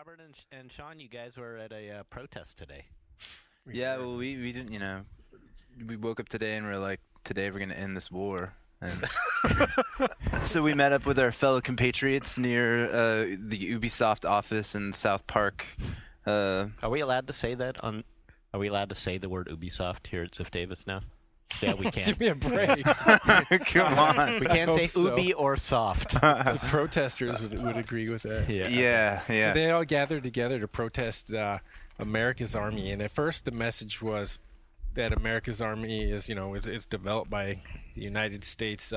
Robert and Sean, you guys were at a protest today. Yeah, well, we didn't, we woke up today and we're like, today we're going to end this war. And so we met up with our fellow compatriots near the Ubisoft office in South Park. Are we allowed to say that on? Are we allowed to say the word Ubisoft here at Ziff Davis now? Yeah, we can. Give me a break. Come on. We can't say so. Ubi or soft. The protesters would agree with that. Yeah. So they all gathered together to protest America's Army, and at first the message was that America's Army is, it's developed by the United States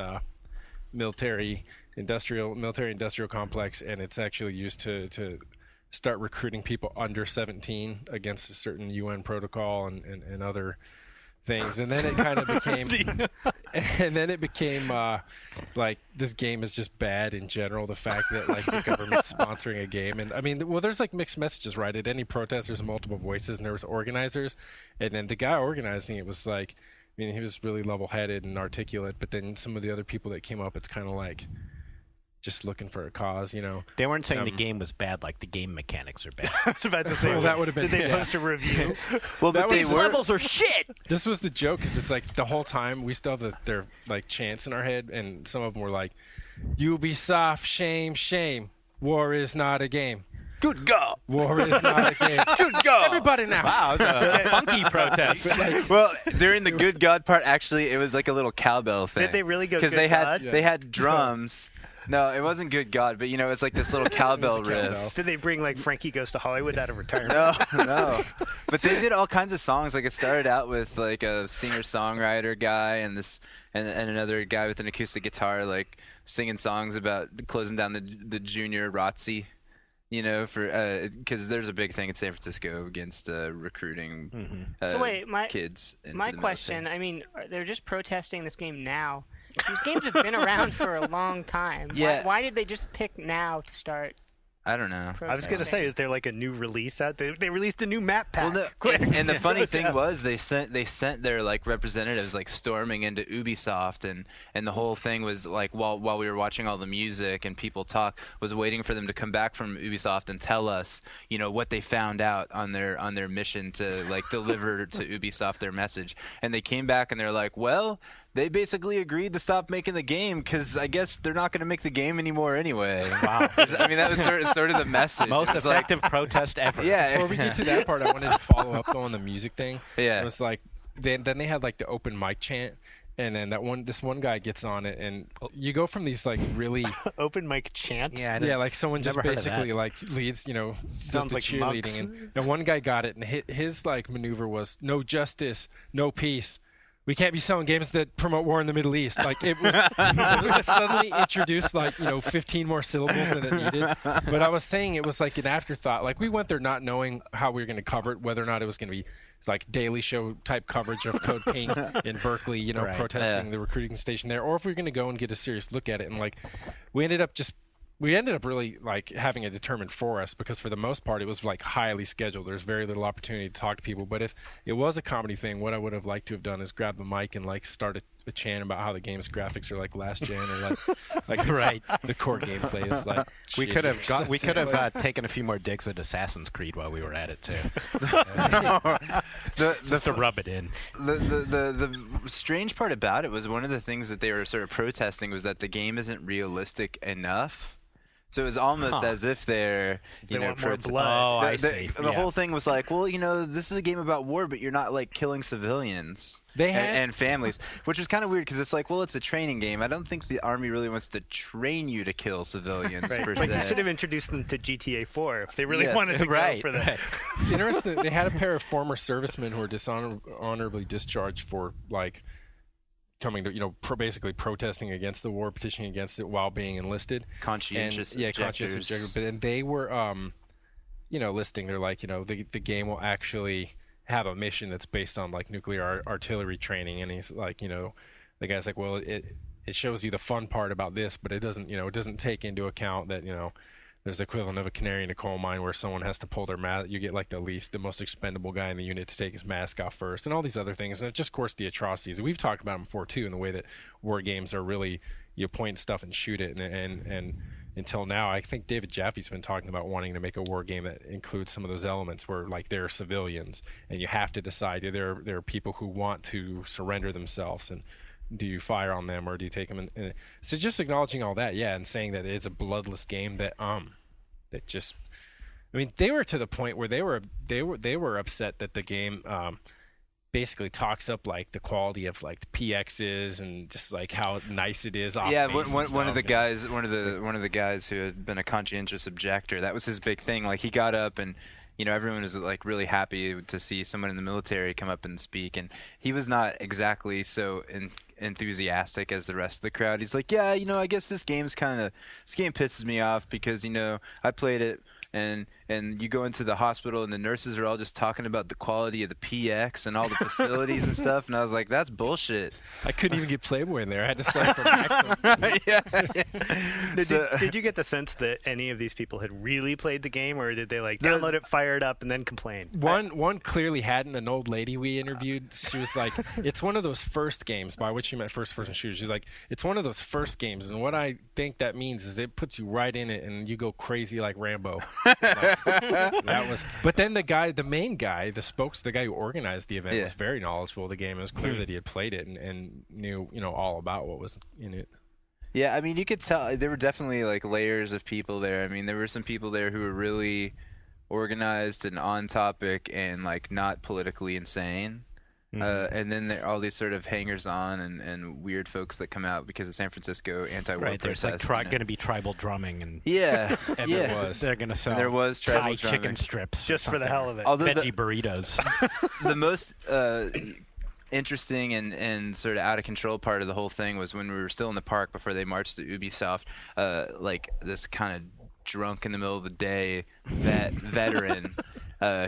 military industrial complex, and it's actually used to start recruiting people under 17 against a certain UN protocol and other things. And then it kind of became like this game is just bad in general. The fact that like the government's sponsoring a game, and I mean, well, there's like mixed messages, right? At any protest, there's multiple voices, and there was organizers, and then the guy organizing it was like, I mean, he was really level-headed and articulate, but then some of the other people that came up, it's kind of like just looking for a cause, They weren't saying the game was bad, like the game mechanics are bad. I was about to say, well, that would have been. Did they post a review? Well, but These levels are shit. This was the joke, because it's like the whole time we still have their like chants in our head, and some of them were like, "Ubisoft, shame, shame. War is not a game. Good God. War is not a game. Good God. Everybody now." Wow, it's a funky protest. Well, during the good God part, actually, it was like a little cowbell thing. Did they really go Because good they God? had drums. No, it wasn't good God, but it's like this little cowbell riff. cowbell. Did they bring like Frankie Goes to Hollywood out of retirement? No. But they did all kinds of songs. Like it started out with like a singer-songwriter guy and another guy with an acoustic guitar, like singing songs about closing down the junior ROTC. For because there's a big thing in San Francisco against recruiting So wait, kids. Into my the question, military. I mean, they're just protesting this game now. These games have been around for a long time. Yeah. Why did they just pick now to start I don't know. protesting? I was going to say, is there like a new release out there? They released a new map pack. And the funny thing was they sent their like representatives like storming into Ubisoft, and the whole thing was like while we were watching all the music and people talk, was waiting for them to come back from Ubisoft and tell us what they found out on their mission to like deliver to Ubisoft their message. And they came back and they're like, well, they basically agreed to stop making the game because I guess they're not going to make the game anymore anyway. Wow. I mean, that was sort of the message. Most It was effective protest ever. Yeah. Before we get to that part, I wanted to follow up though on the music thing. Yeah. It was like then they had like the open mic chant, and then this one guy gets on it, and you go from these like really Open mic chant. yeah, like someone just never heard of basically that. like leads, does Sounds the like cheerleading, monks. and one guy got it, and his like maneuver was no justice, no peace. We can't be selling games that promote war in the Middle East. Like it was suddenly introduced like 15 more syllables than it needed. But I was saying it was like an afterthought. Like we went there not knowing how we were going to cover it, whether or not it was going to be like Daily Show type coverage of Code Pink in Berkeley, Right. protesting the recruiting station there, or if we were going to go and get a serious look at it. And like we ended up really like having it determined for us, because for the most part it was like highly scheduled. There's very little opportunity to talk to people. But if it was a comedy thing, what I would have liked to have done is grab the mic and like start a chant about how the game's graphics are like last gen, or like Right. the core gameplay is like We shitty could or have something. taken a few more digs at Assassin's Creed while we were at it too, the just to rub it in. The strange part about it was one of the things that they were sort of protesting was that the game isn't realistic enough. So it was almost as if they're, They want more blood. Oh, I see. The whole thing was like, well, this is a game about war, but you're not like killing civilians and families, which was kind of weird because it's like, well, it's a training game. I don't think the army really wants to train you to kill civilians per But you se. should have introduced them to GTA 4 if they really Yes. wanted to Right. go for that. Interesting. They had a pair of former servicemen who were dishonorably discharged for like coming to basically protesting against the war, petitioning against it while being enlisted. Conscientious conscientious objectors. objectors. But then they were listing, they're like, the game will actually have a mission that's based on like nuclear artillery training. And he's like, the guy's like, well, it shows you the fun part about this, but it doesn't take into account that there's the equivalent of a canary in a coal mine where someone has to pull their mask. You get like the most expendable guy in the unit to take his mask off first, and all these other things. And just, of course, the atrocities. We've talked about them before too, in the way that war games are really, you point stuff and shoot it, and until now. I think David Jaffe's been talking about wanting to make a war game that includes some of those elements where like there are civilians and you have to decide there are people who want to surrender themselves, and do you fire on them or do you take them in? So just acknowledging all that, yeah, and saying that it's a bloodless game that just, I mean, they were to the point where they were upset that the game basically talks up like the quality of like the PXs and just like how nice it is. Yeah, one of the guys who had been a conscientious objector, that was his big thing. Like he got up and everyone was like really happy to see someone in the military come up and speak, and he was not exactly so enthusiastic as the rest of the crowd. He's like, yeah, I guess this game pisses me off because I played it. And you go into the hospital and the nurses are all just talking about the quality of the PX and all the facilities and stuff. And I was like, that's bullshit. I couldn't even get Playboy in there. I had to start from maximum. Yeah. Did you get the sense that any of these people had really played the game, or did they like download it, fire it up, and then complain? One clearly hadn't. An old lady we interviewed, she was like, it's one of those first games, by which she meant first-person shooters. She's like, it's one of those first games, and what I think that means is it puts you right in it, and you go crazy like Rambo. But then the main guy, the guy who organized the event, was very knowledgeable of the game. It was clear that he had played it and knew all about what was in it. Yeah, I mean, you could tell there were definitely like layers of people there. I mean, there were some people there who were really organized and on topic and like not politically insane. And then there are all these sort of hangers-on and weird folks that come out because of San Francisco anti-war protest. There's like going to be tribal drumming and and they're going to sell there was tribal Thai drumming. chicken strips just for the hell of it. Although veggie burritos. The most interesting and sort of out of control part of the whole thing was when we were still in the park before they marched to Ubisoft. Like this kind of drunk in the middle of the day veteran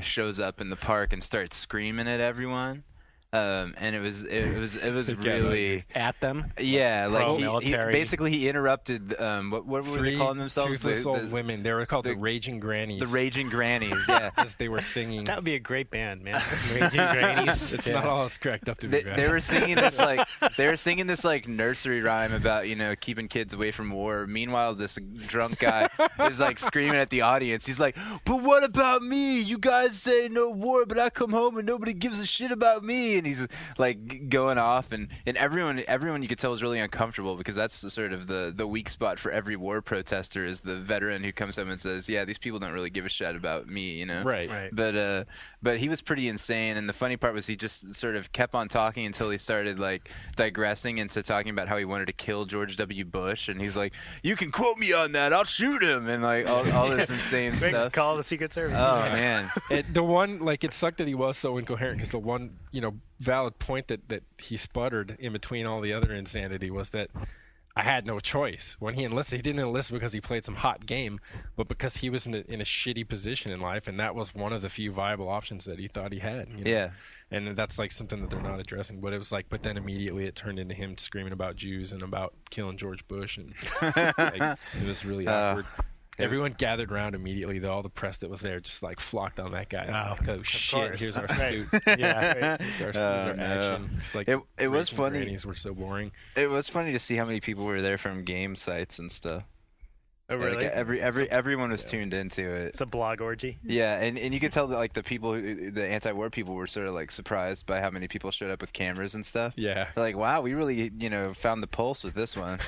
shows up in the park and starts screaming at everyone. And it was really at them. Yeah, like he military. he interrupted. What were they calling themselves? Toothless old women. They were called the Raging Grannies. The Raging Grannies. Yeah, as they were singing. That would be a great band, man. Raging Grannies. It's not all it's cracked up to be. They were singing this like nursery rhyme about keeping kids away from war. Meanwhile, this drunk guy is like screaming at the audience. He's like, "But what about me? You guys say no war, but I come home and nobody gives a shit about me." And he's like going off, and everyone you could tell was really uncomfortable because that's the sort of the weak spot for every war protester is the veteran who comes up and says, "Yeah, these people don't really give a shit about me," Right. But he was pretty insane, and the funny part was he just sort of kept on talking until he started like digressing into talking about how he wanted to kill George W. Bush, and he's like, "You can quote me on that, I'll shoot him," and like all this insane stuff. Call the Secret Service. Oh man, The one, like, it sucked that he was so incoherent because the one, valid point that he sputtered in between all the other insanity was that I had no choice. When he enlisted, he didn't enlist because he played some hot game, but because he was in a shitty position in life, and that was one of the few viable options that he thought he had. Yeah. And that's like something that they're not addressing. But it was like, but then immediately it turned into him screaming about Jews and about killing George Bush, and it was really awkward. Everyone gathered around immediately. All the press that was there just like flocked on that guy. Oh shit! Here's our scoop. Yeah, here's our action. It's like it was funny. Grannies were so boring. It was funny to see how many people were there from game sites and stuff. Oh, really? Like everyone was tuned into it. It's a blog orgy. Yeah, and you could tell that like the anti-war people were sort of like surprised by how many people showed up with cameras and stuff. Yeah. They're like, wow, we really found the pulse with this one.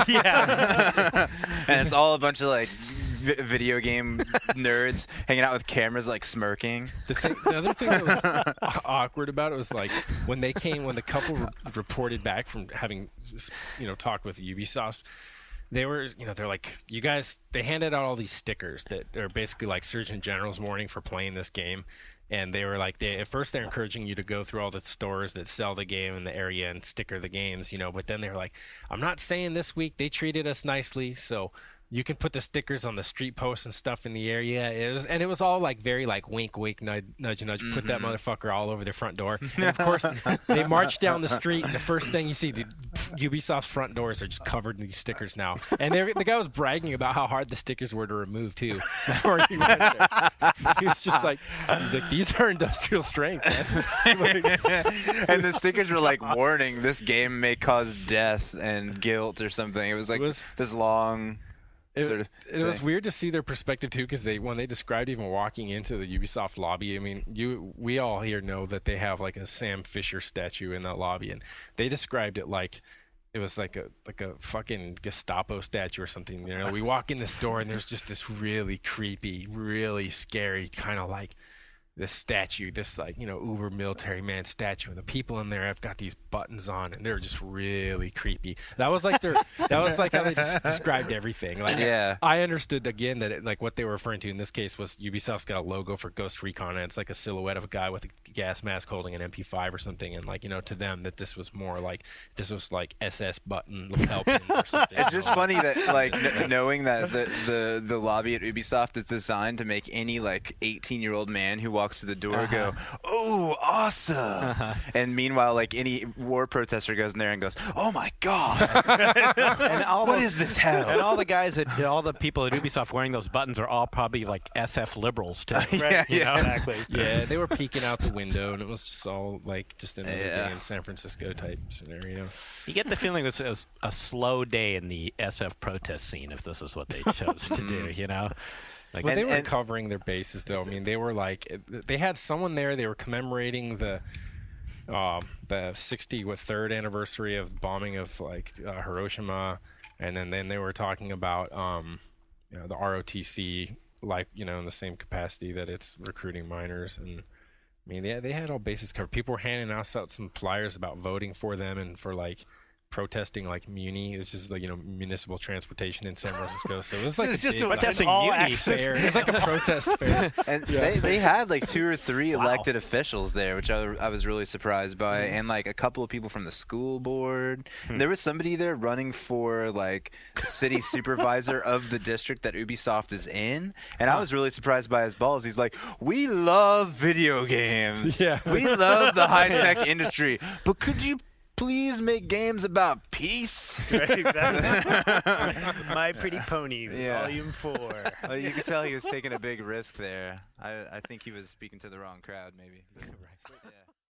Yeah. And it's all a bunch of like video game nerds hanging out with cameras like smirking. The other thing that was awkward about it was like when the couple reported back from having talked with Ubisoft. They were, they're like, you guys, they handed out all these stickers that are basically like Surgeon General's warning for playing this game. And they were like, at first they're encouraging you to go through all the stores that sell the game in the area and sticker the games, but then they're like, I'm not saying this week they treated us nicely, so you can put the stickers on the street posts and stuff in the area. It was all like very like wink, wink, nudge, nudge. Mm-hmm. Put that motherfucker all over their front door. And of course, they march down the street. And the first thing you see, the Ubisoft's front doors are just covered in these stickers now. And the guy was bragging about how hard the stickers were to remove too. Before he went there, he was just like, these are industrial strength, man. And the stickers were like warning, this game may cause death and guilt or something. It was like this long. sort of It was thing. weird to see their perspective too, because when they described even walking into the Ubisoft lobby, I mean, we all here know that they have like a Sam Fisher statue in that lobby, and they described it like it was like a fucking Gestapo statue or something. You know, we walk in this door and there's just this really creepy, really scary kind of like this statue, this like, you know, uber military man statue, and the people in there have got these buttons on and they're just really creepy. That was like how they described everything. Like, Yeah. I understood again that like what they were referring to in this case was Ubisoft's got a logo for Ghost Recon, and it's like a silhouette of a guy with a gas mask holding an MP5 or something, and like, you know, to them that this was more like SS button lapel pins or something. It's just funny that like knowing that the lobby at Ubisoft is designed to make any like 18-year-old man who walks to the door go, "Oh, awesome!" And meanwhile, like any war protester goes in there and goes, "Oh my god, And what is this hell?" And all the guys, all the people at Ubisoft wearing those buttons are all probably like SF liberals too. Yeah, you know? Exactly. Yeah, they were peeking out the window, and it was just all like just another Yeah. day in San Francisco type scenario. You get the feeling it was a slow day in the SF protest scene if this is what they chose to do. You know. Like, Well, they were and- covering their bases, though. I mean, they were like, they had someone there. They were commemorating the 63rd anniversary of the bombing of like Hiroshima, and then they were talking about you know, the ROTC, like, you know, in the same capacity that it's recruiting minors. And I mean, they had all bases covered. People were handing us out some flyers about voting for them and for like protesting like Muni. It's just like, you know, municipal transportation in San Francisco. So it was like It's just a protesting all Muni access fair. It was like a protest fair. And they had like 2 or 3 elected officials there, which I was really surprised by, and like a couple of people from the school board. There was somebody there running for like the city supervisor of the district that Ubisoft is in, and I was really surprised by his balls. He's like, "We love video games. Yeah. We love the high-tech industry, but could you please make games about peace?" Right, exactly. My Pretty Pony, Yeah. Volume 4. Well, you could tell he was taking a big risk there. I think he was speaking to the wrong crowd, maybe. But, yeah.